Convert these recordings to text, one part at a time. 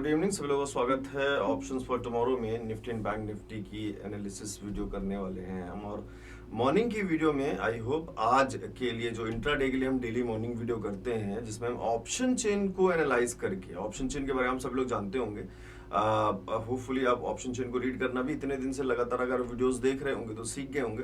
Good evening सभी लोगों का स्वागत है ऑप्शंस फॉर टुमारो में। निफ्टी एंड बैंक निफ्टी की एनालिसिस वीडियो करने वाले हैं हम। और मॉर्निंग की वीडियो में आई होप आज के लिए जो इंट्राडे के लिए हम डेली मॉर्निंग वीडियो करते हैं जिसमें हम ऑप्शन चेन को एनालाइज करके, ऑप्शन चेन के बारे में हम सभी लोग जानते होंगे। होपफुली आप ऑप्शन चेन को रीड करना भी इतने दिन से लगातार अगर वीडियोस देख रहे होंगे तो सीख गए होंगे।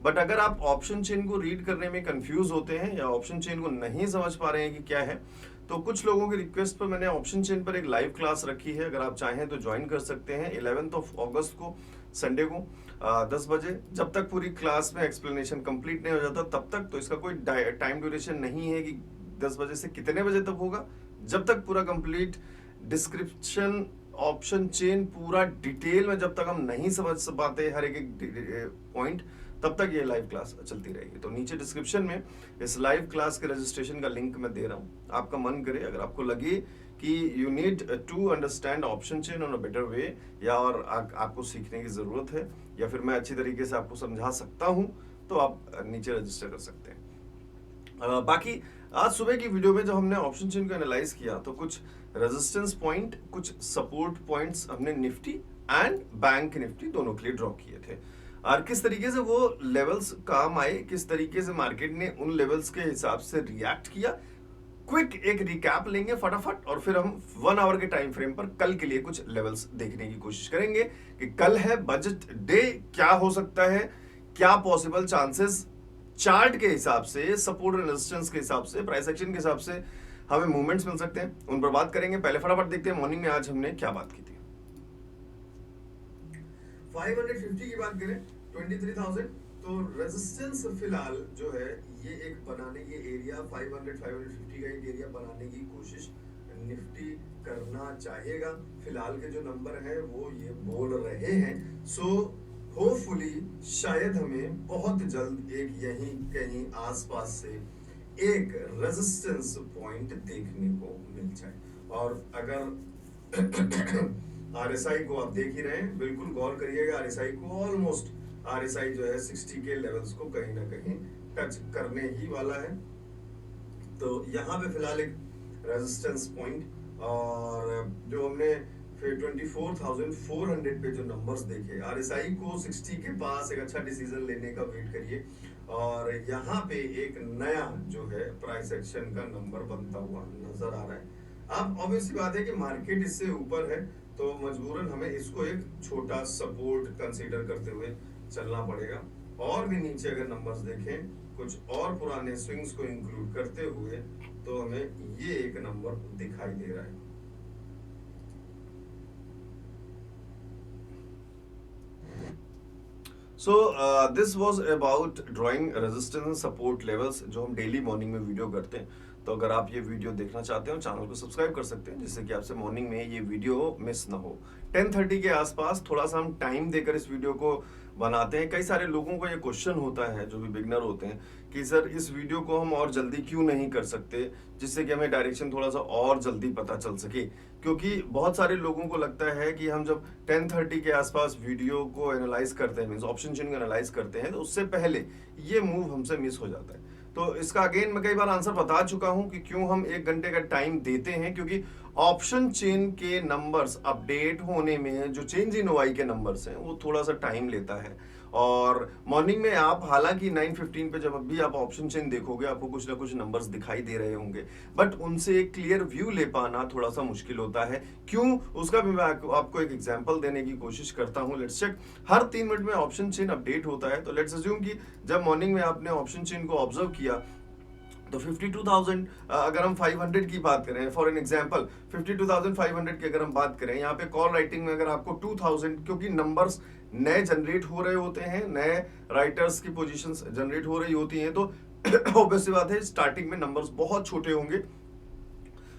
बट अगर आप ऑप्शन चेन को रीड करने में कंफ्यूज होते हैं या ऑप्शन चेन को नहीं समझ पा रहे हैं कि क्या है, तो कुछ लोगों की रिक्वेस्ट पर मैंने ऑप्शन चेन पर एक लाइव क्लास रखी है। अगर आप चाहें तो ज्वाइन कर सकते हैं 11 अगस्त को, संडे को 10 बजे। जब तक पूरी क्लास में एक्सप्लेनेशन कंप्लीट नहीं हो जाता तब तक, तो इसका कोई टाइम ड्यूरेशन नहीं है कि 10 बजे से कितने बजे तक होगा। जब तक पूरा कंप्लीट डिस्क्रिप्शन ऑप्शन चेन पूरा डिटेल में जब तक हम नहीं समझ पाते हर एक पॉइंट, तब तक ये लाइव क्लास चलती रहेगी। तो नीचे डिस्क्रिप्शन में इस लाइव क्लास के रजिस्ट्रेशन का लिंक मैं दे रहा हूँ। आपका मन करे, अगर आपको लगे कि you need to understand option chain on a better way, या और आपको सीखने की जरूरत है, या फिर मैं अच्छी तरीके से आपको समझा सकता हूँ, तो आप नीचे रजिस्टर कर सकते हैं। बाकी आज सुबह की वीडियो में जब हमने ऑप्शन चेन को एनालाइज किया तो कुछ रेजिस्टेंस पॉइंट, कुछ सपोर्ट पॉइंट्स हमने निफ्टी एंड बैंक निफ्टी दोनों के लिए ड्रॉ किए थे। और किस तरीके से वो लेवल्स काम आए, किस तरीके से मार्केट ने उन लेवल्स के हिसाब से रिएक्ट किया, क्विक एक रिकैप लेंगे फटाफट, और फिर हम 1 आवर के टाइम फ्रेम पर कल के लिए कुछ लेवल्स देखने की कोशिश करेंगे कि कल है बजट डे, क्या हो सकता है, क्या पॉसिबल चांसेस चार्ट के हिसाब से, सपोर्ट एंड रेजिस्टेंस के हिसाब से, प्राइस एक्शन के हिसाब से हमें मूवमेंट्स मिल सकते हैं, उन पर बात करेंगे। पहले फटाफट देखते हैं मॉर्निंग में आज हमने क्या बात की थी। 550 की बात करें 23,000, तो रेजिस्टेंस फिलहाल जो है ये एक बनाने, ये एरिया 550 का एक एरिया बनाने की कोशिश निफ्टी करना चाहेगा। फिलहाल के जो नंबर है वो ये बोल रहे हैं। सो होपफुली शायद हमें बहुत जल्द एक यहीं कहीं आसपास से एक रेजिस्टेंस पॉइंट देखने को मिल जाए। और अगर आरएसआई को आप देख ही रहे हैं, बिल्कुल गौर करिएगा आरएसआई को। ऑलमोस्ट आरएसआई जो है 60 के लेवल्स को कहीं ना कहीं टच करने ही वाला है। तो यहाँ पे फिलहाल एक रेजिस्टेंस पॉइंट, और जो हमने फिर 24,400 पे जो नंबर्स देखे, आरएसआई को 60 के पास एक अच्छा डिसीजन लेने का वेट करिए। और यहाँ पे एक नया जो है प्राइस एक्शन का नंबर बनता हुआ नजर आ रहा है। अब ऑब्वियसली बात है कि मार्केट इससे ऊपर है, तो मजबूरन हमें इसको एक छोटा सपोर्ट कंसीडर करते हुए चलना पड़ेगा। और भी नीचे अगर नंबर्स देखें कुछ और पुराने स्विंग्स को इंक्लूड करते हुए, तो हमें ये एक नंबर दिखाई दे रहा है। So this was about drawing resistance support levels, जो हम डेली मॉर्निंग में वीडियो करते हैं। तो अगर आप ये वीडियो देखना चाहते हो, चैनल को सब्सक्राइब कर सकते हैं, जिससे कि आपसे मॉर्निंग में ये वीडियो मिस ना हो। 10:30 के आसपास थोड़ा सा हम टाइम देकर इस वीडियो को बनाते हैं। कई सारे लोगों को ये क्वेश्चन होता है, जो भी बिगनर होते हैं, कि सर इस वीडियो को हम और जल्दी क्यों नहीं कर सकते, जिससे कि हमें डायरेक्शन थोड़ा सा और जल्दी पता चल सके। क्योंकि बहुत सारे लोगों को लगता है कि हम जब 10:30 के आसपास वीडियो को एनालाइज करते हैं, मींस ऑप्शन चेन को एनालाइज करते हैं, तो उससे पहले ये मूव हमसे मिस हो जाता है। तो इसका अगेन मैं कई बार आंसर बता चुका हूं कि क्यों हम 1 घंटे का टाइम देते हैं। क्योंकि ऑप्शन चेन के नंबर्स अपडेट होने में जो चेंज इन ओआई के नंबर्स हैं वो थोड़ा सा टाइम लेता है। और मॉर्निंग में आप हालांकि 9:15 पे जब भी आप ऑप्शन चेन देखोगे, आपको कुछ ना कुछ नंबर्स दिखाई दे रहे होंगे, बट उनसे एक क्लियर व्यू ले पाना थोड़ा सा मुश्किल होता है। क्यों, उसका भी मैं आपको एक एग्जांपल देने की कोशिश करता हूं। Let's check. हर 3 मिनट में ऑप्शन चेन अपडेट होता है। तो लेट्स अज्यूम कि जब मॉर्निंग में आपने ऑप्शन चेन को ऑब्जर्व किया, तो 52,000 अगर हम 500 की बात करें, फॉर एन एग्जांपल 52,500 की अगर हम बात करें, यहाँ पे कॉल राइटिंग में अगर आपको 2000, क्योंकि नंबर्स नए जनरेट हो रहे होते हैं, नए राइटर्स की पोजीशंस जनरेट हो रही होती हैं, तो ऑब्वियसली बात है स्टार्टिंग में नंबर्स बहुत छोटे होंगे।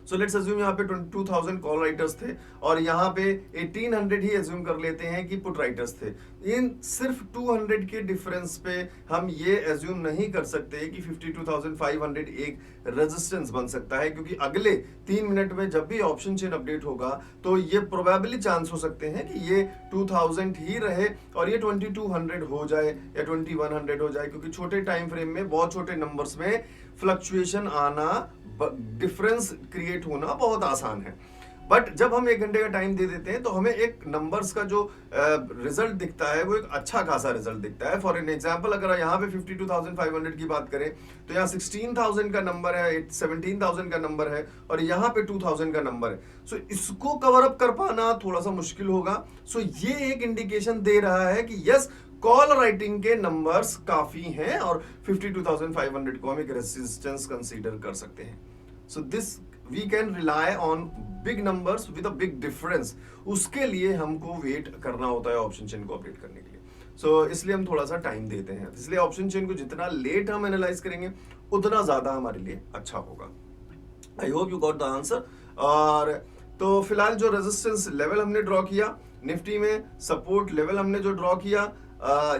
सो लेट्स अज्यूम यहाँ पे 22,000 कॉल राइटर्स थे, और यहाँ पे 1800 ही अज्यूम कर लेते हैं कि पुट राइटर्स थे। इन सिर्फ 200 के डिफरेंस पे हम ये अज्यूम नहीं कर सकते कि 52,500 एक रेजिस्टेंस बन सकता है, क्योंकि अगले 3 मिनट में जब भी ऑप्शन चेन अपडेट होगा, तो ये प्रोबेबली चांस हो सकते हैं कि ये 2000 ही रहे और ये 2200 हो जाए या 2100 हो जाए, क्योंकि छोटे टाइम फ्रेम में बहुत छोटे नंबर्स में फ्लक्चुएशन आना, डिफरेंस क्रिएट होना बहुत आसान है। बट जब हम 1 घंटे का टाइम दे देते हैं तो हमें एक नंबर्स का जो रिजल्ट दिखता है वो एक अच्छा खासा रिजल्ट दिखता है। फॉर एन एग्जांपल अगर यहाँ पे 52,500 की बात करें तो यहाँ 16,000 का नंबर है, 17,000 का नंबर है और यहाँ पे 2,000 का नंबर है। सो इसको कवर अप कर पाना थोड़ा सा मुश्किल होगा। सो ये एक इंडिकेशन दे रहा है कि यस, कॉल राइटिंग के नंबर्स काफी हैं और 52,500 को हम एक रेजिस्टेंस कंसीडर कर सकते हैं। So this we can rely on big numbers with a big difference. उसके लिए हमको वेट करना होता है ऑप्शन चेन को अपडेट करने के लिए। सो इसलिए हम थोड़ा सा टाइम देते हैं। इसलिए ऑप्शन चेन को जितना लेट हम एनालाइज करेंगे उतना ज्यादा हमारे लिए अच्छा होगा। आई hope you got the answer. और तो फिलहाल जो रेजिस्टेंस लेवल हमने ड्रॉ किया निफ्टी में, सपोर्ट लेवल हमने जो ड्रॉ किया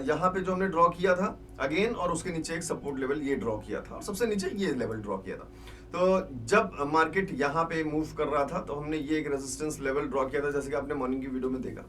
यहाँ पे जो हमने ड्रॉ किया था अगेन, और उसके नीचे एक सपोर्ट लेवल ये ड्रॉ किया था और सबसे नीचे ये लेवल ड्रॉ किया था। तो जब मार्केट यहाँ पे मूव कर रहा था तो हमने ये एक रेजिस्टेंस लेवल ड्रॉ किया था, जैसे कि आपने मॉर्निंग की वीडियो में देखा।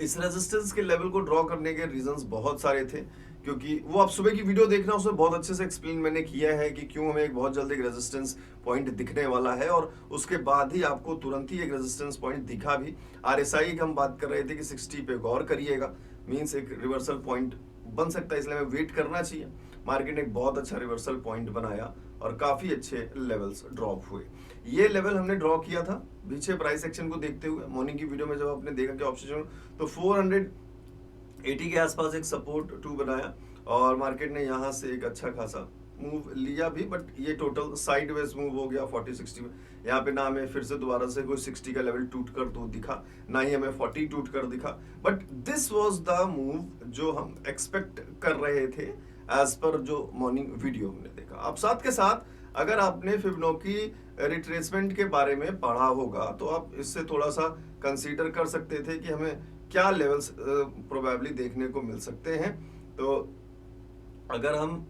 इस रेजिस्टेंस के लेवल को ड्रॉ करने के रीजंस बहुत सारे थे, क्योंकि वो आप सुबह की वीडियो देखना, उसमें बहुत अच्छे से एक्सप्लेन मैंने किया है कि क्यों हमें एक बहुत जल्दी एक रेजिस्टेंस पॉइंट दिखने वाला है और उसके बाद ही आपको तुरंत ही एक रेजिस्टेंस पॉइंट दिखा भी। आरएसआई की हम बात कर रहे थे कि 60 पे गौर करिएगा, मींस एक रिवर्सल पॉइंट बन सकता है, इसलिए हमें वेट करना चाहिए। मार्केट ने एक बहुत अच्छा रिवर्सल पॉइंट बनाया और काफी अच्छे लेवल्स ड्रॉप हुए। ये लेवल हमने ड्रॉ किया था पीछे प्राइस एक्शन को देखते हुए। मॉर्निंग की वीडियो में जब आपने देखा कि ऑप्शन तो 480 के आसपास एक सपोर्ट 2 बनाया और मार्केट ने यहाँ से एक अच्छा खासा मूव लिया भी, बट ये टोटल साइडवेज मूव हो गया 40-60 में। यहाँ पे ना हमें फिर से दोबारा से कोई 60 का लेवल टूट कर तो दिखा, ना ही हमें 40 टूट कर दिखा, but this was the move जो हम एक्सपेक्ट कर रहे थे एज पर जो मॉर्निंग वीडियो हमने देखा। अब साथ के साथ अगर आपने फिबोनाची रिट्रेसमेंट के बारे में पढ़ा होगा तो आप इससे थोड़ा सा कंसीडर कर सकते थे कि हमें क्या लेवल्स प्रोबेबली देखने को मिल सकते हैं। तो अगर हम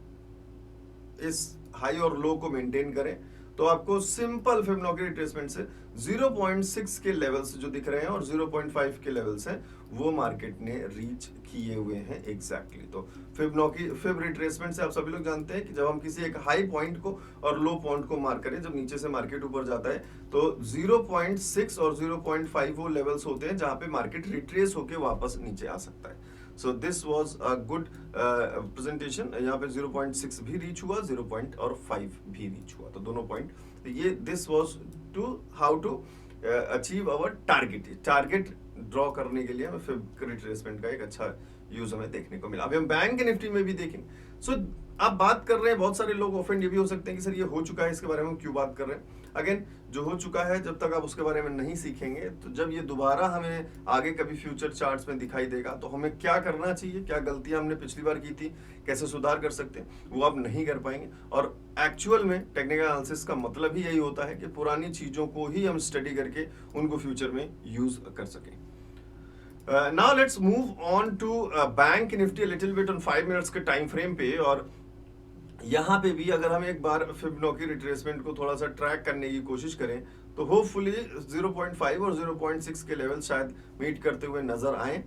इस हाई और लो को मेंटेन करें तो आपको सिंपल फिबोनाची रिट्रेसमेंट से 0.6 के लेवल्स जो दिख रहे हैं और 0.5 के लेवल्स हैं वो मार्केट ने रीच किए हुए हैं एग्जैक्टली। तो फिब रिट्रेसमेंट से आप सभी लोग जानते हैं कि जब हम किसी एक हाई पॉइंट को और लो पॉइंट को मार्क करें, जब नीचे से मार्केट ऊपर जाता है तो 0.6 और 0.5 वो लेवल्स होते हैं जहां पे मार्केट रिट्रेस होके वापस नीचे आ सकता है। So this was a good presentation. यहाँ पे 0.6 भी रीच हुआ, 0.5 भी रीच हुआ, तो दोनों पॉइंट। ये this was to how to achieve our target draw करने के लिए हमें फिब रिट्रेसमेंट का एक अच्छा यूज हमें देखने को मिला। अभी हम बैंक निफ्टी में भी देखेंगे। सो आप बात कर रहे हैं, बहुत सारे लोग ऑफेंड ये भी हो सकते हैं कि सर ये हो चुका है, इसके बारे में हम क्यों बात कर रहे हैं। अगेन, जो हो चुका है जब तक आप उसके बारे में नहीं सीखेंगे तो जब ये दोबारा हमें आगे कभी फ्यूचर चार्ट्स में दिखाई देगा तो हमें क्या करना चाहिए, क्या गलतियां हमने पिछली बार की थी, कैसे सुधार कर सकते हैं, वो आप नहीं कर पाएंगे। और एक्चुअल में टेक्निकल एनालिसिस का मतलब ही यही होता है कि पुरानी चीजों को ही हम स्टडी करके उनको फ्यूचर में यूज कर सकें। Now let's move on to bank Nifty little bit on 5 minutes के टाइम फ्रेम पे। और यहाँ पे भी अगर हम एक बार फिबोनाची रिट्रेसमेंट को थोड़ा सा ट्रैक करने की कोशिश करें तो होपफुली 0.5 और 0.6 के लेवल शायद मीट करते हुए नजर आए।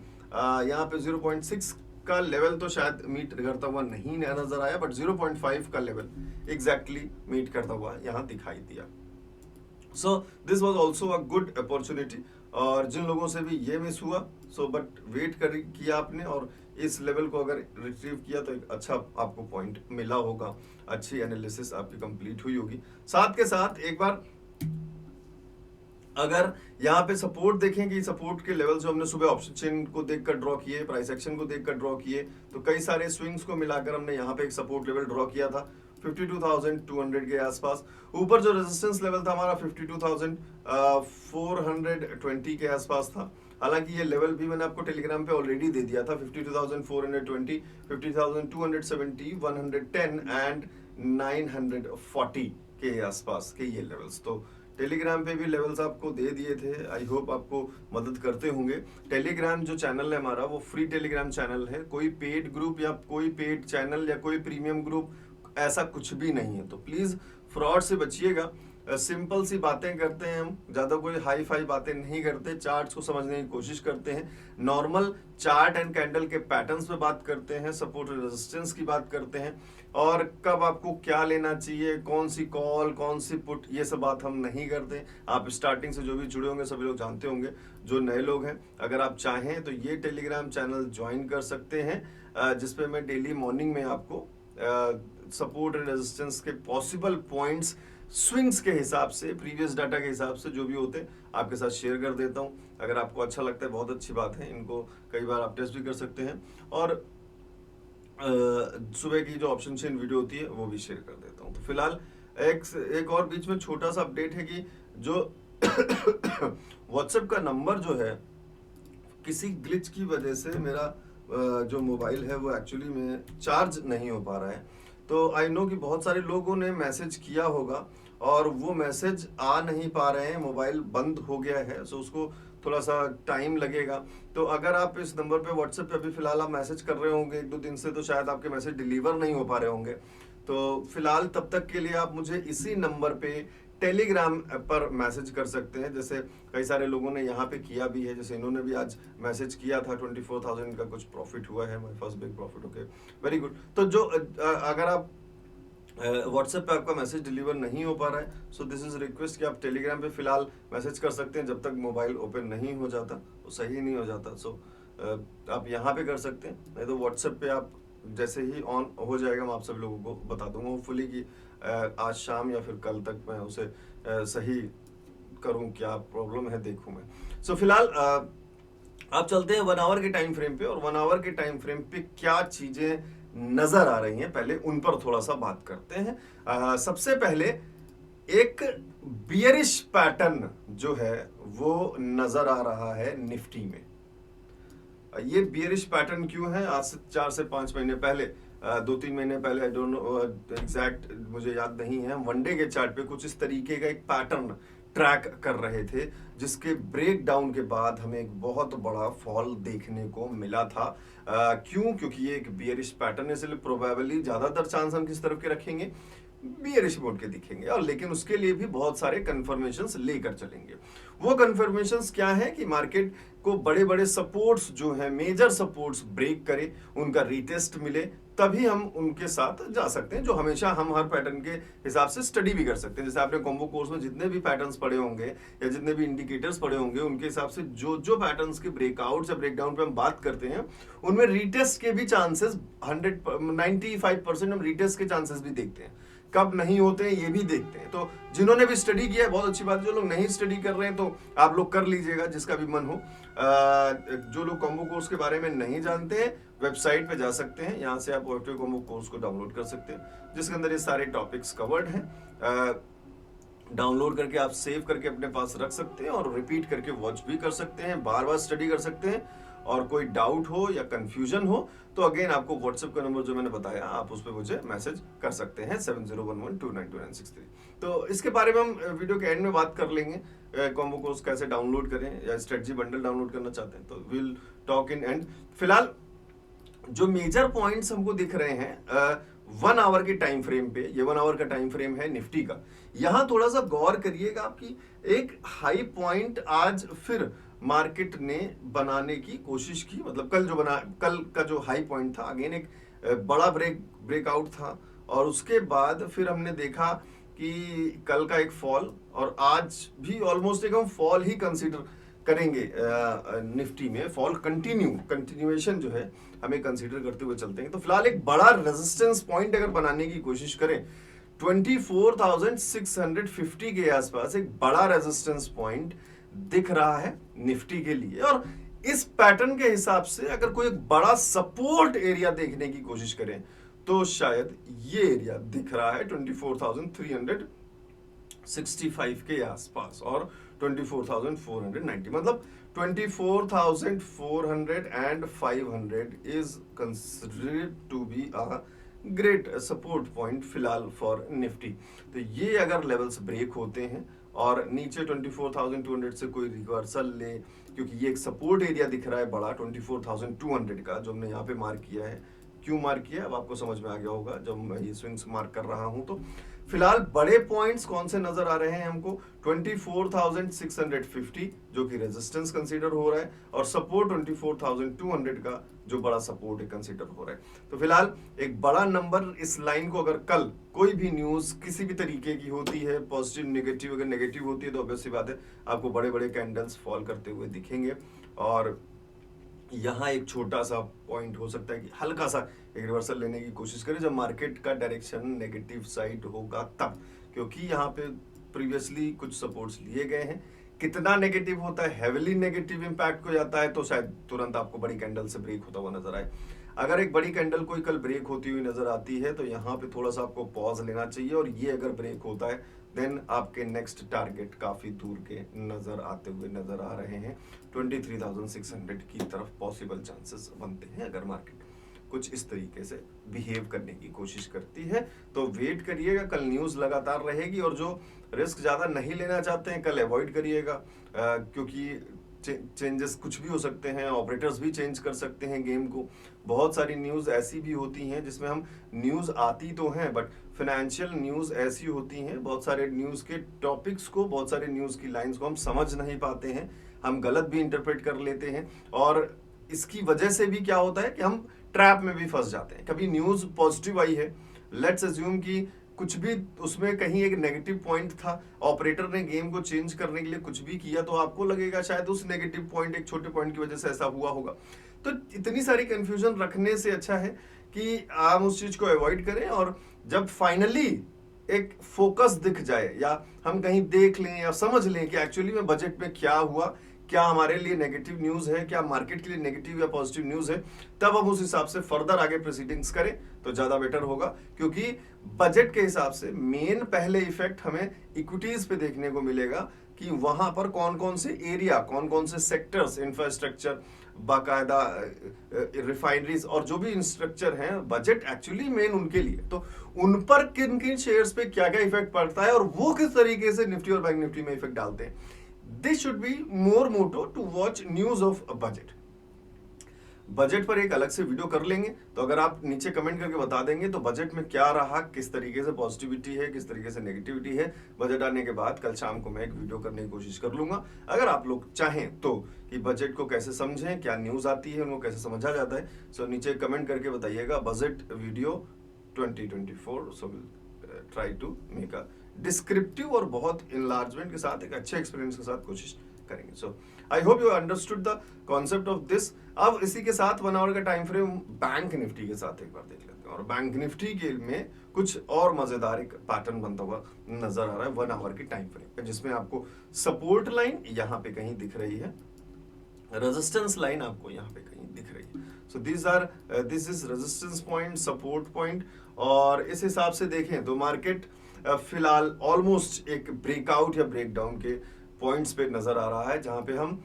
यहाँ पे 0.6 का लेवल तो शायद मीट करता हुआ नहीं नजर आया, बट 0.5 का लेवल एग्जैक्टली मीट करता हुआ यहाँ दिखाई दिया। So this was also a good opportunity. और जिन लोगों से भी ये मिस हुआ सो बट वेट किया आपने और इस लेवल को अगर रिट्रीव किया तो एक अच्छा आपको पॉइंट मिला होगा, अच्छी एनालिसिस आपकी कंप्लीट हुई होगी। साथ के साथ एक बार अगर यहाँ पे सपोर्ट देखें कि सपोर्ट के लेवल जो हमने सुबह ऑप्शन चेन को देखकर ड्रॉ किए, प्राइस एक्शन को देखकर ड्रॉ किए, तो कई सारे स्विंग्स को मिलाकर हमने यहाँ पे एक सपोर्ट लेवल ड्रॉ किया था 52,200 के आसपास। ऊपर जो रेजिस्टेंस लेवल था हमारा 52,420 के आसपास था। हालांकि ये लेवल भी मैंने आपको टेलीग्राम पे ऑलरेडी दे दिया था, 52,420, 50,270, 110 एंड 940 के आसपास के ये लेवल्स। तो टेलीग्राम पे भी लेवल्स आपको दे दिए थे। आई होप आपको मदद करते होंगे। टेलीग्राम जो चैनल है हमारा वो फ्री टेलीग्राम चैनल है, कोई पेड ग्रुप या कोई पेड चैनल या कोई प्रीमियम ग्रुप ऐसा कुछ भी नहीं है। तो प्लीज फ्रॉड से बचिएगा। सिंपल सी बातें करते हैं, हम ज़्यादा कोई हाई फाई बातें नहीं करते, चार्ट्स को समझने की कोशिश करते हैं, नॉर्मल चार्ट एंड कैंडल के पैटर्न्स पे बात करते हैं, सपोर्ट रेजिस्टेंस की बात करते हैं, और कब आपको क्या लेना चाहिए, कौन सी कॉल कौन सी पुट, ये सब बात हम नहीं करते। आप स्टार्टिंग से जो भी जुड़े होंगे सभी लोग जानते होंगे। जो नए लोग हैं, अगर आप चाहें तो ये टेलीग्राम चैनल ज्वाइन कर सकते हैं, जिसपे मैं डेली मॉर्निंग में आपको सपोर्ट एंड रेजिस्टेंस के पॉसिबल पॉइंट्स स्विंग्स के हिसाब से, प्रीवियस डाटा के हिसाब से जो भी होते हैं आपके साथ शेयर कर देता हूं। अगर आपको अच्छा लगता है बहुत अच्छी बात है, इनको कई बार आप टेस्ट भी कर सकते हैं, और सुबह की जो ऑप्शन चेन वीडियो होती है वो भी शेयर कर देता हूं। तो फिलहाल एक और बीच में छोटा सा अपडेट है कि जो व्हाट्सएप का नंबर जो है, किसी ग्लिच की वजह से मेरा जो मोबाइल है वो एक्चुअली में चार्ज नहीं हो पा रहा है। तो आई नो कि बहुत सारे लोगों ने मैसेज किया होगा और वो मैसेज आ नहीं पा रहे हैं, मोबाइल बंद हो गया है, सो उसको थोड़ा सा टाइम लगेगा। तो अगर आप इस नंबर पे व्हाट्सएप पे अभी फिलहाल आप मैसेज कर रहे होंगे 1-2 दिन से, तो शायद आपके मैसेज डिलीवर नहीं हो पा रहे होंगे। तो फिलहाल तब तक के लिए आप मुझे इसी नंबर पे टेलीग्राम पर मैसेज कर सकते हैं, जैसे कई सारे लोगों ने यहाँ पे किया भी है, जैसे इन्होंने भी आज मैसेज किया था, 24,000 का कुछ प्रॉफिट हुआ है, my first big profit. Okay, very good. तो जो अगर आप व्हाट्सएप पे आपका मैसेज डिलीवर नहीं हो पा रहा है, सो दिस इज रिक्वेस्ट कि आप टेलीग्राम पे फिलहाल मैसेज कर सकते हैं जब तक मोबाइल ओपन नहीं हो जाता, तो सही नहीं हो जाता। सो आप यहाँ पे कर सकते हैं, नहीं तो व्हाट्सएप पे आप जैसे ही ऑन हो जाएगा मैं आप सभी लोगों को बता दूंगा, होपफुली कि आज शाम या फिर कल तक मैं उसे सही करूं, क्या प्रॉब्लम है देखूं मैं। सो फिलहाल आप चलते हैं 1 आवर के टाइम फ्रेम पे, और 1 आवर के टाइम फ्रेम पे क्या चीजें नजर आ रही हैं पहले उन पर थोड़ा सा बात करते हैं। सबसे पहले एक बियरिश पैटर्न जो है वो नजर आ रहा है निफ्टी में। ये बियरिश पैटर्न क्यों है? आज से 4 से 5 महीने पहले, 2-3 महीने पहले, आई डोंट नो एग्जैक्ट, मुझे याद नहीं है, वनडे के चार्ट पे कुछ इस तरीके का एक पैटर्न ट्रैक कर रहे थे, जिसके ब्रेक डाउन के बाद हमें एक बहुत बड़ा फॉल देखने को मिला था। क्यों? क्योंकि ये एक बियरिश पैटर्न है, इसलिए प्रोबेबली ज्यादातर चांस हम किस तरफ के रखेंगे, बियरिश मोड के दिखेंगे, और लेकिन उसके लिए भी बहुत सारे कंफर्मेशंस लेकर चलेंगे। वो कंफर्मेशंस क्या है कि मार्केट को बड़े बड़े सपोर्ट्स जो है, मेजर सपोर्ट्स ब्रेक करे, उनका रीटेस्ट मिले, तभी हम उनके साथ जा सकते हैं, जो हमेशा हम हर पैटर्न के हिसाब से स्टडी भी कर सकते हैं। जैसे आपने कॉम्बो कोर्स में जितने भी पैटर्न्स पढ़े होंगे या जितने भी इंडिकेटर्स पढ़े होंगे, उनके हिसाब से जो जो पैटर्न्स के ब्रेकआउट या ब्रेकडाउन पे हम बात करते हैं, उनमें रीटेस्ट के भी चांसेस 95% हम रीटेस्ट के चांसेस भी देखते हैं। कब नहीं होते हैं ये भी देखते हैं। तो जिन्होंने भी स्टडी किया है बहुत अच्छी बात है, जो लोग नहीं स्टडी कर रहे हैं तो आप लोग कर लीजिएगा, जिसका भी मन हो। जो लोग कॉम्बो कोर्स के बारे में नहीं जानते हैं, वेबसाइट पे जा सकते हैं, यहाँ से आप OFTO कॉम्बो कोर्स को डाउनलोड कर सकते हैं, जिसके अंदर ये सारे टॉपिक्स कवर्ड हैं। डाउनलोड करके आप सेव करके अपने पास रख सकते हैं और रिपीट करके वॉच भी कर सकते हैं, बार बार स्टडी कर सकते हैं। और कोई डाउट हो या कंफ्यूजन हो तो अगेन आपको व्हाट्सएप का नंबर जो मैंने बताया, आप उस पर मुझे मैसेज कर सकते हैं, 7011292963। तो इसके बारे में हम वीडियो के एंड में बात कर लेंगे, कॉम्बो कोर्स कैसे डाउनलोड करें, या स्ट्रेटजी बंडल डाउनलोड करना चाहते हैं तो विल टॉक इन एंड। फिलहाल जो मेजर पॉइंट्स हमको दिख रहे हैं 1 आवर के टाइम फ्रेम पे, ये 1 आवर का टाइम फ्रेम है निफ्टी का, यहां थोड़ा सा गौर करिएगा आपकी, एक हाई पॉइंट आज फिर मार्केट ने बनाने की कोशिश की। मतलब कल का जो हाई पॉइंट था, अगेन एक बड़ा ब्रेकआउट था, और उसके बाद फिर हमने देखा कि कल का एक फॉल, और आज भी ऑलमोस्ट एक हम फॉल ही कंसीडर करेंगे। निफ्टी में फॉल कंटिन्यूएशन जो है हमें कंसीडर करते हुए चलते हैं। तो फिलहाल एक बड़ा रेजिस्टेंस पॉइंट अगर बनाने की कोशिश करें, 24,650 के आसपास एक बड़ा रेजिस्टेंस पॉइंट दिख रहा है निफ्टी के लिए। और इस पैटर्न के हिसाब से अगर कोई एक बड़ा सपोर्ट एरिया देखने की कोशिश करें तो शायद ये एरिया दिख रहा है 24,365 के आसपास और 24,490, मतलब 24,400 and 500 is considered to be a great support point फिलहाल फॉर निफ्टी। तो ये अगर लेवल्स ब्रेक होते हैं और नीचे 24,200 से कोई रिवर्सल ले, क्योंकि ये एक सपोर्ट एरिया दिख रहा है बड़ा 24,200 का, जो हमने यहाँ पे मार्क किया है। क्यों मार्क किया अब आपको समझ में आ गया होगा जब मैं ये स्विंग्स मार्क कर रहा हूं। तो फिलहाल बड़े पॉइंट्स कौन से नजर आ रहे हैं हमको? 24,650 जो कि रेजिस्टेंस कंसीडर हो रहा है, और सपोर्ट 24,200 का जो बड़ा सपोर्ट कंसीडर हो रहा है। तो फिलहाल एक बड़ा नंबर इस लाइन को, अगर कल कोई भी न्यूज किसी भी तरीके की होती है, पॉजिटिव नेगेटिव, अगर नेगेटिव होती है तो ऑब्वियस सी बात है आपको बड़े बड़े कैंडल्स फॉल करते हुए दिखेंगे। और यहाँ एक छोटा सा पॉइंट हो सकता है कि हल्का सा एक रिवर्सल लेने की कोशिश करें जब मार्केट का डायरेक्शन नेगेटिव साइड होगा तब, क्योंकि यहाँ पे प्रीवियसली कुछ सपोर्ट्स लिए गए हैं। कितना नेगेटिव होता है, हेविली नेगेटिव इंपैक्ट को जाता है तो शायद तुरंत आपको बड़ी कैंडल से ब्रेक होता हुआ नजर आए। अगर एक बड़ी कैंडल कोई कल ब्रेक होती हुई नजर आती है तो यहाँ पे थोड़ा सा आपको पॉज लेना चाहिए, और ये अगर ब्रेक होता है देन आपके नेक्स्ट टारगेट काफी दूर के नजर आते हुए नजर आ रहे हैं। 23,600 की तरफ पॉसिबल चांसेस बनते हैं अगर मार्केट कुछ इस तरीके से बिहेव करने की कोशिश करती है। तो वेट करिएगा, कल न्यूज लगातार रहेगी, और जो रिस्क ज्यादा नहीं लेना चाहते हैं कल अवॉइड करिएगा, क्योंकि चेंजेस कुछ भी हो सकते हैं, ऑपरेटर्स भी चेंज कर सकते हैं गेम को। बहुत सारी न्यूज ऐसी भी होती हैं जिसमें हम न्यूज आती तो हैं बट फाइनेंशियल न्यूज ऐसी होती हैं, बहुत सारे न्यूज के टॉपिक्स को, बहुत सारे न्यूज की लाइंस को हम समझ नहीं पाते हैं, हम गलत भी इंटरप्रेट कर लेते हैं, और इसकी वजह से भी क्या होता है कि हम ट्रैप में भी फंस जाते हैं। कभी न्यूज पॉजिटिव आई है, लेट्स अज्यूम कि कुछ भी उसमें कहीं एक नेगेटिव पॉइंट था, ऑपरेटर ने गेम को चेंज करने के लिए कुछ भी किया, तो आपको लगेगा शायद उस नेगेटिव पॉइंट, एक छोटे पॉइंट की वजह से ऐसा हुआ होगा। तो इतनी सारी कंफ्यूजन रखने से अच्छा है कि आप उस चीज को अवॉइड करें, और जब फाइनली एक फोकस दिख जाए या हम कहीं देख लें या समझ लें कि एक्चुअली में बजट में क्या हुआ, क्या हमारे लिए नेगेटिव न्यूज है, क्या मार्केट के लिए नेगेटिव या पॉजिटिव न्यूज है, तब हम उस हिसाब से फर्दर आगे प्रोसीडिंग्स करें तो ज्यादा बेटर होगा। क्योंकि बजट के हिसाब से मेन पहले इफेक्ट हमें इक्विटीज पे देखने को मिलेगा कि वहां पर कौन कौन से एरिया, कौन कौन से सेक्टर्स, इंफ्रास्ट्रक्चर, बाकायदा रिफाइनरीज और जो भी इंफ्रास्ट्रक्चर हैं, बजट एक्चुअली मेन उनके लिए, तो उन पर किन किन शेयर्स पे क्या क्या इफेक्ट पड़ता है और वो किस तरीके से निफ्टी और बैंक निफ्टी में इफेक्ट डालते हैं। This should be more motto to watch news of a budget. Budget पर एक अलग से वीडियो कर लेंगे, तो अगर आप नीचे कमेंट करके बता देंगे तो बजट में क्या रहा, किस तरीके से पॉजिटिविटी है, किस तरीके से नेगेटिविटी है, बजट आने के बाद कल शाम को मैं एक वीडियो करने की कोशिश कर लूंगा। अगर आप लोग चाहें तो कि बजट को कैसे समझें, क्या न्यूज आती है, उनको कैसे समझा जाता है, सो नीचे कमेंट करके बताइएगा। Budget video 2024, so will try to make a descriptive और बहुत इनलार्जमेंट के साथ, एक अच्छे एक्सपीरियंस के साथ कोशिश करेंगे। So I hope you understood the concept of this. अब इसी के साथ 1 आवर का टाइम फ्रेम बैंक निफ्टी के साथ एक बार देख लेते हैं, और बैंक निफ्टी के में कुछ और मजेदार एक पैटर्न बनता हुआ नजर आ रहा है 1 आवर की टाइम फ्रेम, जिसमें आपको सपोर्ट लाइन यहाँ पे कहीं दिख रही है, रेजिस्टेंस लाइन आपको यहाँ पे कहीं दिख रही है। So this is resistance point, support point, और इस हिसाब से देखें तो मार्केट फिलहाल ऑलमोस्ट एक ब्रेकआउट या ब्रेकडाउन के पॉइंट्स पे नजर आ रहा है, जहां पे हम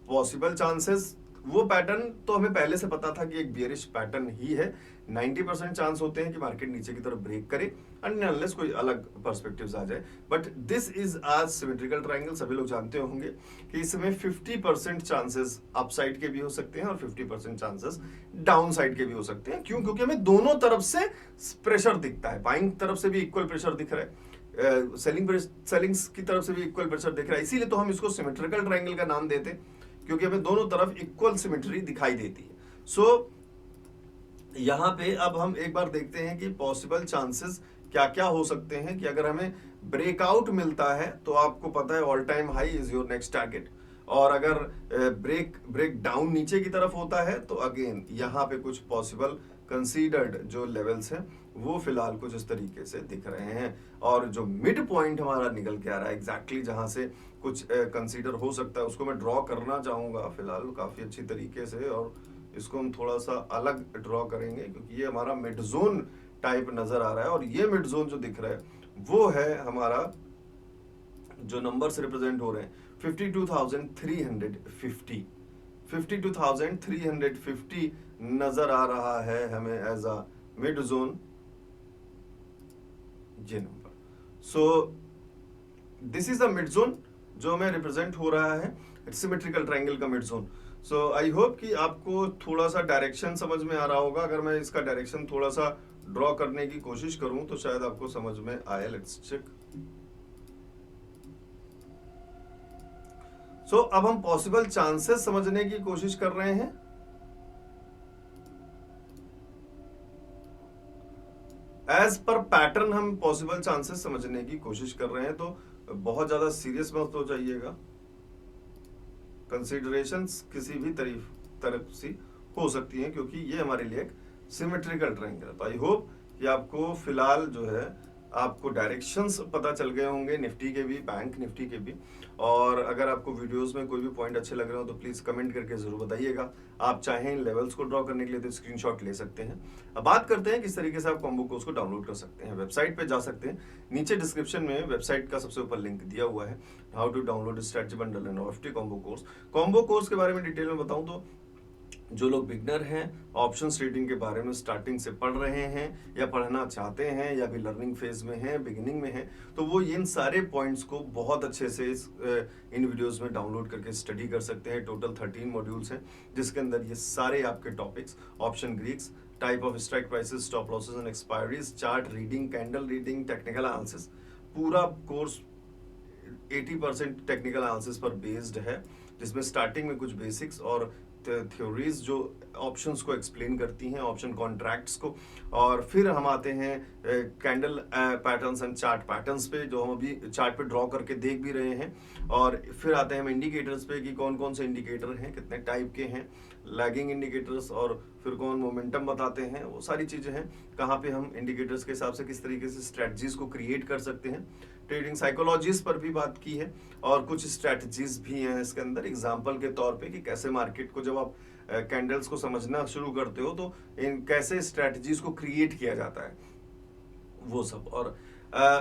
पॉसिबल चांसेस, वो पैटर्न तो हमें पहले से पता था कि एक बियरिश पैटर्न ही है। 90% चांस होते हैं कि मार्केट नीचे की तरफ ब्रेक करे अनलेस कोई अलग पर्सपेक्टिव्स आ जाए, बट दिस इज आज सिमेट्रिकल ट्रायंगल। सभी लोग जानते होंगे कि इसमें 50% चांसेस अपसाइड के भी हो सकते हैं और 50% चांसेस डाउन साइड के भी हो सकते हैं। क्यों? क्योंकि हमें दोनों तरफ से प्रेशर दिखता है, बाइंग तरफ से भी इक्वल प्रेशर दिख रहा है, सेलिंग्स की तरफ से भी इक्वल प्रेशर दिख रहा है, इसीलिए तो हम इसको सिमेट्रिकल ट्रायंगल का नाम देते हैं, क्योंकि हमें दोनों तरफ इक्वल सिमेट्री दिखाई देती है। सो यहाँ पे अब हम एक बार देखते हैं कि पॉसिबल चांसेस क्या क्या हो सकते हैं, कि अगर हमें ब्रेकआउट मिलता है तो आपको पता है all time high is your next target, और अगर ब्रेक डाउन नीचे की तरफ होता है तो अगेन यहाँ पे कुछ पॉसिबल कंसीडर्ड जो लेवल्स हैं वो फिलहाल कुछ इस तरीके से दिख रहे हैं, और जो मिड पॉइंट हमारा निकल के आ रहा है एग्जैक्टली जहां से कुछ कंसीडर हो सकता है, उसको मैं ड्रॉ करना चाहूंगा फिलहाल काफी अच्छी तरीके से, और इसको हम थोड़ा सा अलग ड्रॉ करेंगे क्योंकि ये हमारा मिड जोन टाइप नजर आ रहा है, और ये मिड जोन जो दिख रहा है वो है हमारा जो नंबर से रिप्रेजेंट हो रहे हैं 52,350 52,350 नजर आ रहा है हमें एज अ मिड जोन, ये number. So this is the mid zone जो हमें रिप्रेजेंट हो रहा है, सिमेट्रिकल ट्रायंगल का mid zone. So I hope कि आपको थोड़ा सा डायरेक्शन समझ में आ रहा होगा। अगर मैं इसका डायरेक्शन थोड़ा सा ड्रॉ करने की कोशिश करूं तो शायद आपको समझ में आए। Let's check. सो अब हम पॉसिबल चांसेस समझने की कोशिश कर रहे हैं। एज पर पैटर्न हम पॉसिबल चांसेस समझने की कोशिश कर रहे हैं, तो बहुत ज्यादा सीरियस मत हो जाइएगा। कंसिडरेशंस किसी भी तरफ से हो सकती हैं, क्योंकि ये हमारे लिए एक सिमेट्रिकल ट्रायंगल है। तो आई होप कि आपको फिलहाल जो है आपको डायरेक्शंस पता चल गए होंगे, निफ्टी के भी, बैंक निफ्टी के भी। और अगर आपको वीडियोस में कोई भी पॉइंट अच्छे लग रहे हो तो प्लीज कमेंट करके जरूर बताइएगा। आप चाहें इन लेवल्स को ड्रॉ करने के लिए तो स्क्रीनशॉट ले सकते हैं। अब बात करते हैं किस तरीके से आप कॉम्बो कोर्स को डाउनलोड कर सकते हैं। वेबसाइट पे जा सकते हैं, नीचे डिस्क्रिप्शन में वेबसाइट का सबसे ऊपर लिंक दिया हुआ है, how to download strategy bundle and OFT combo course. Combo course के बारे में डिटेल में बताऊं तो जो लोग बिगनर हैं, ऑप्शन ट्रेडिंग के बारे में स्टार्टिंग से पढ़ रहे हैं या पढ़ना चाहते हैं या भी लर्निंग फेज में हैं, बिगिनिंग में हैं, तो वो इन सारे पॉइंट्स को बहुत अच्छे से इन वीडियोस में डाउनलोड करके स्टडी कर सकते हैं। टोटल 13 मॉड्यूल्स हैं, जिसके अंदर ये सारे आपके topics, option Greeks, type of strike prices, stop losses and expiries, chart reading, candle reading, technical analysis, पूरा कोर्स 80% टेक्निकल एनालिसिस पर बेस्ड है, जिसमें स्टार्टिंग में कुछ बेसिक्स और थ्योरीज जो ऑप्शंस को एक्सप्लेन करती हैं, ऑप्शन कॉन्ट्रैक्ट्स को, और फिर हम आते हैं candle patterns and chart patterns पे, जो हम अभी चार्ट पे ड्रॉ करके देख भी रहे हैं। और फिर आते हैं हम इंडिकेटर्स पे कि कौन कौन से इंडिकेटर हैं, कितने टाइप के हैं, लैगिंग इंडिकेटर्स, और फिर कौन मोमेंटम बताते हैं, वो सारी चीजें हैं। कहाँ पे हम इंडिकेटर्स के हिसाब से किस तरीके से स्ट्रेटजीज को क्रिएट कर सकते हैं। ट्रेडिंग साइकोलॉजीज पर भी बात की है, और कुछ स्ट्रेटजीज भी हैं इसके अंदर एग्जांपल के तौर पे कि कैसे मार्केट को जब आप कैंडल्स को समझना शुरू करते हो तो इन कैसे स्ट्रेटजीज को क्रिएट किया जाता है, वो सब। और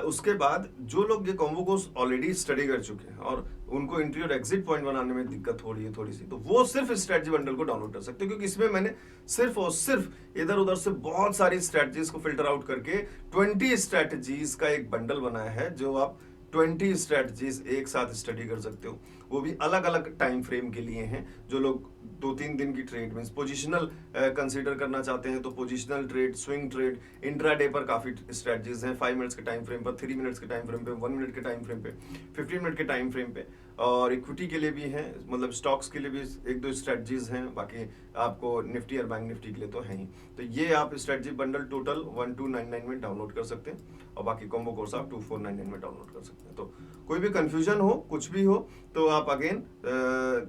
उसके बाद जो लोग ये कॉम्बो कोर्स ऑलरेडी स्टडी कर चुके हैं और उनको एंट्री और एग्जिट पॉइंट बनाने में दिक्कत हो रही है थोड़ी सी, तो वो सिर्फ स्ट्रेटजी बंडल को डाउनलोड कर सकते हैं, क्योंकि इसमें मैंने सिर्फ और सिर्फ इधर उधर से बहुत सारी स्ट्रेटजीज को फिल्टर आउट करके 20 स्ट्रेटजीज का एक बंडल बनाया है, जो आप 20 स्ट्रेटजीज एक साथ स्टडी कर सकते हो। वो भी अलग अलग टाइम फ्रेम के लिए हैं। जो लोग 2-3 दिन की ट्रेड में पोजिशनल कंसीडर करना चाहते हैं तो positional trade, swing trade, intraday पर काफी स्ट्रेटजीज हैं, 5 मिनट्स के टाइम फ्रेम पर, 3 मिनट्स के टाइम फ्रेम पे, 1 मिनट के टाइम फ्रेम पे, 15 मिनट के टाइम फ्रेम पे, और इक्विटी के लिए भी हैं, मतलब स्टॉक्स के लिए भी 1-2 स्ट्रेटजीज हैं। बाकी आपको निफ्टी और बैंक निफ्टी के लिए तो है ही। तो ये आप स्ट्रेटजी बंडल टोटल 1299 में डाउनलोड कर सकते हैं, और बाकी कॉम्बो कोर्स आप 2499 में डाउनलोड कर सकते हैं। तो कोई भी कंफ्यूजन हो, कुछ भी हो, तो आप अगेन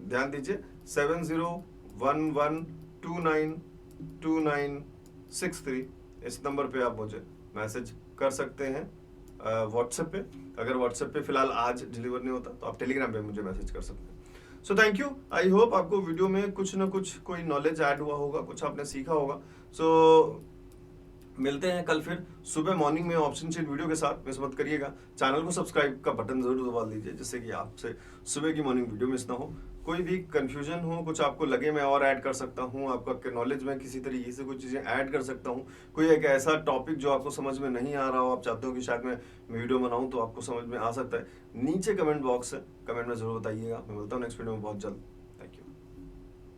ध्यान दीजिए 7011292963 इस नंबर पे आप मुझे मैसेज कर सकते हैं व्हाट्सएप पे। अगर व्हाट्सएप पे फिलहाल आज डिलीवर नहीं होता तो आप टेलीग्राम पे मुझे मैसेज कर सकते हैं। So thank you. I hope आपको वीडियो में कुछ ना कुछ कोई नॉलेज ऐड हुआ होगा, कुछ आपने सीखा होगा। सो मिलते हैं कल फिर सुबह मॉर्निंग में ऑप्शन चेन वीडियो के साथ। मिस मत करिएगा। चैनल को सब्सक्राइब का बटन जरूर दबा दीजिए, जिससे कि आपसे सुबह की मॉर्निंग वीडियो मिस ना हो। कोई भी कंफ्यूजन हो, कुछ आपको लगे मैं और ऐड कर सकता हूँ, आपका नॉलेज में किसी तरीके से कुछ चीज़ें ऐड कर सकता हूँ, कोई एक ऐसा टॉपिक जो आपको समझ में नहीं आ रहा हो, आप चाहते हो कि शायद मैं वीडियो बनाऊँ, तो आपको समझ में आ सकता है, नीचे कमेंट बॉक्स है, कमेंट में जरूर बताइएगा। मैं मिलता हूँ नेक्स्ट वीडियो में बहुत जल्द।